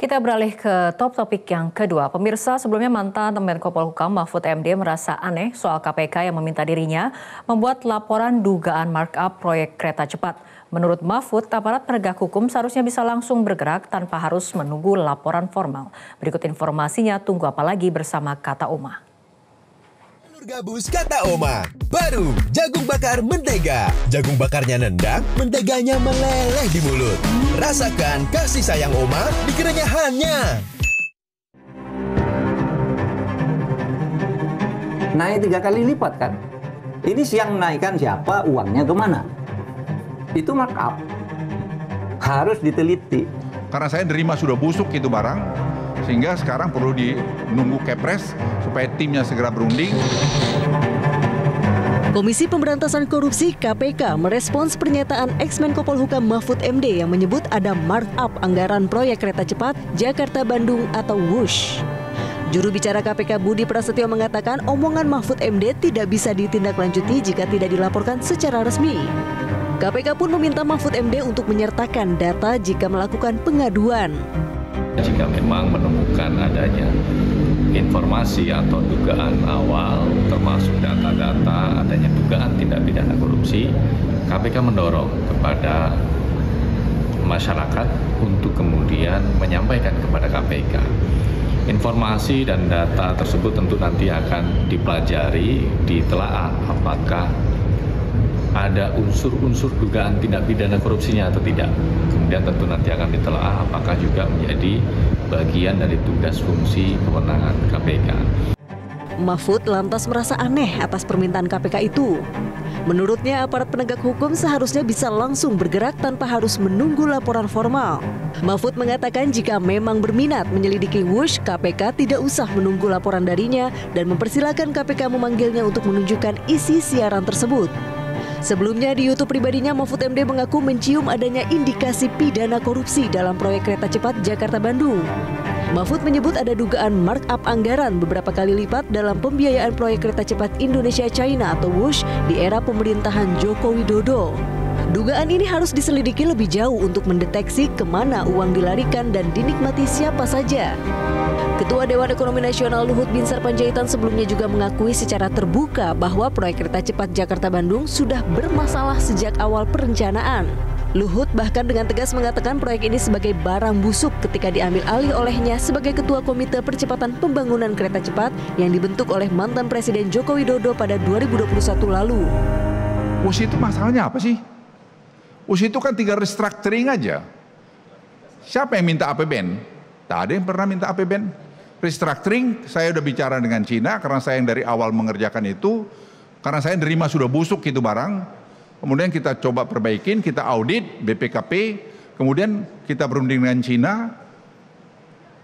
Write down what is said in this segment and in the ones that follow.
Kita beralih ke topik yang kedua. Pemirsa, sebelumnya mantan Menko Polhukam Mahfud MD merasa aneh soal KPK yang meminta dirinya membuat laporan dugaan markup proyek kereta cepat. Menurut Mahfud, aparat penegak hukum seharusnya bisa langsung bergerak tanpa harus menunggu laporan formal. Berikut informasinya, tunggu apa lagi bersama Kata Oma. Gabus Kata Oma, baru jagung bakar mentega. Jagung bakarnya nendang, menteganya meleleh di mulut. Rasakan kasih sayang Oma di kerenyahannya. Naik 3 kali lipat kan? Ini siang naikkan siapa, uangnya kemana? Itu markup. Harus diteliti. Karena saya nerima sudah busuk itu barang, sehingga sekarang perlu menunggu Kepres supaya timnya segera berunding. Komisi Pemberantasan Korupsi KPK merespons pernyataan ex-Menko Polhukam Mahfud MD yang menyebut ada markup anggaran proyek kereta cepat Jakarta-Bandung atau WUSH. Juru bicara KPK Budi Prasetyo mengatakan omongan Mahfud MD tidak bisa ditindaklanjuti jika tidak dilaporkan secara resmi. KPK pun meminta Mahfud MD untuk menyertakan data jika melakukan pengaduan. Jika memang menemukan adanya informasi atau dugaan awal, termasuk data-data adanya dugaan tindak pidana korupsi, KPK mendorong kepada masyarakat untuk kemudian menyampaikan kepada KPK. Informasi dan data tersebut tentu nanti akan dipelajari, ditelaah apakah ada unsur-unsur dugaan tindak pidana korupsinya atau tidak. Kemudian tentu nanti akan ditelaah apakah juga menjadi bagian dari tugas fungsi kewenangan KPK. Mahfud lantas merasa aneh atas permintaan KPK itu. Menurutnya aparat penegak hukum seharusnya bisa langsung bergerak tanpa harus menunggu laporan formal. Mahfud mengatakan jika memang berminat menyelidiki WUSH, KPK tidak usah menunggu laporan darinya dan mempersilahkan KPK memanggilnya untuk menunjukkan isi siaran tersebut. Sebelumnya di YouTube pribadinya, Mahfud MD mengaku mencium adanya indikasi pidana korupsi dalam proyek kereta cepat Jakarta-Bandung. Mahfud menyebut ada dugaan markup anggaran beberapa kali lipat dalam pembiayaan proyek kereta cepat Indonesia-China atau WUSH di era pemerintahan Joko Widodo. Dugaan ini harus diselidiki lebih jauh untuk mendeteksi kemana uang dilarikan dan dinikmati siapa saja. Ketua Dewan Ekonomi Nasional Luhut Binsar Panjaitan sebelumnya juga mengakui secara terbuka bahwa proyek kereta cepat Jakarta-Bandung sudah bermasalah sejak awal perencanaan. Luhut bahkan dengan tegas mengatakan proyek ini sebagai barang busuk ketika diambil alih olehnya sebagai Ketua Komite Percepatan Pembangunan Kereta Cepat yang dibentuk oleh mantan Presiden Joko Widodo pada 2021 lalu. WUSH itu masalahnya apa sih? WUSH itu kan tinggal restructuring aja. Siapa yang minta APBN? Tak ada yang pernah minta APBN. Restructuring, saya udah bicara dengan Cina karena saya yang dari awal mengerjakan itu, karena saya nerima sudah busuk itu barang, kemudian kita coba perbaikin, kita audit BPKP, kemudian kita berunding dengan Cina,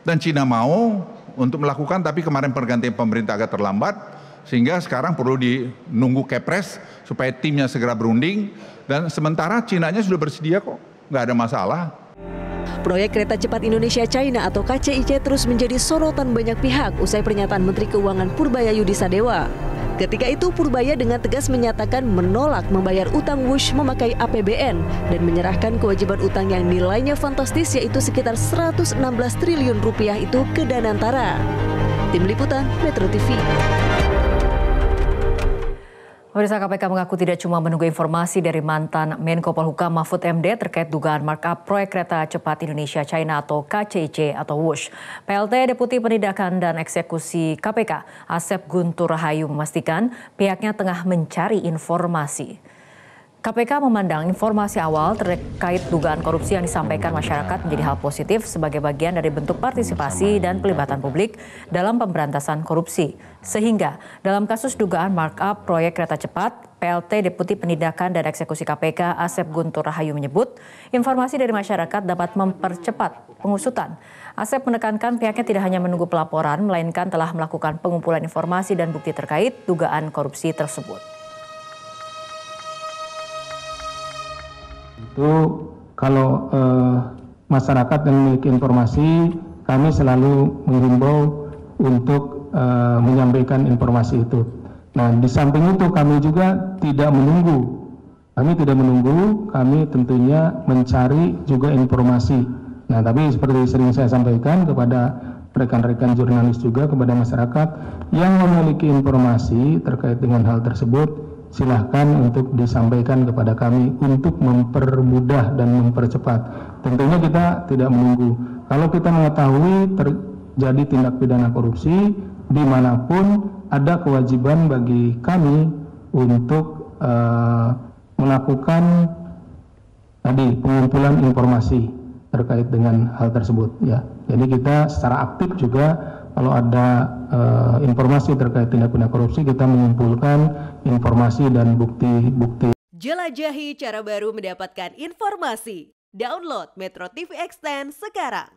dan Cina mau untuk melakukan, tapi kemarin pergantian pemerintah agak terlambat, sehingga sekarang perlu menunggu Kepres supaya timnya segera berunding, dan sementara Cinanya sudah bersedia kok, nggak ada masalah. Proyek kereta cepat Indonesia-China atau KCIC terus menjadi sorotan banyak pihak usai pernyataan Menteri Keuangan Purbaya Yudi Sadewa. Ketika itu Purbaya dengan tegas menyatakan menolak membayar utang WUSH memakai APBN dan menyerahkan kewajiban utang yang nilainya fantastis yaitu sekitar 116 triliun rupiah itu ke Danantara. Tim Liputan Metro TV. Pemirsa, KPK mengaku tidak cuma menunggu informasi dari mantan Menko Polhukam Mahfud MD terkait dugaan markup proyek kereta cepat Indonesia-China atau KCIC atau WUSH. PLT Deputi Penindakan dan Eksekusi KPK Asep Guntur Rahayu memastikan pihaknya tengah mencari informasi. KPK memandang informasi awal terkait dugaan korupsi yang disampaikan masyarakat menjadi hal positif sebagai bagian dari bentuk partisipasi dan pelibatan publik dalam pemberantasan korupsi. Sehingga dalam kasus dugaan markup proyek kereta cepat, PLT Deputi Penindakan dan Eksekusi KPK Asep Guntur Rahayu menyebut informasi dari masyarakat dapat mempercepat pengusutan. Asep menekankan pihaknya tidak hanya menunggu pelaporan, melainkan telah melakukan pengumpulan informasi dan bukti terkait dugaan korupsi tersebut. Itu kalau masyarakat yang memiliki informasi, kami selalu menghimbau untuk menyampaikan informasi itu. Nah, di samping itu kami juga tidak menunggu. Kami tentunya mencari juga informasi Nah, tapi seperti sering saya sampaikan kepada rekan-rekan jurnalis juga, kepada masyarakat yang memiliki informasi terkait dengan hal tersebut, silahkan untuk disampaikan kepada kami untuk mempermudah dan mempercepat. Tentunya kita tidak menunggu. Kalau kita mengetahui terjadi tindak pidana korupsi, dimanapun ada kewajiban bagi kami untuk melakukan tadi pengumpulan informasi terkait dengan hal tersebut ya. Jadi kita secara aktif juga kalau ada informasi terkait tindak pidana korupsi, kita mengumpulkan informasi dan bukti-bukti. Jelajahi cara baru mendapatkan informasi. Download Metro TV Extend sekarang.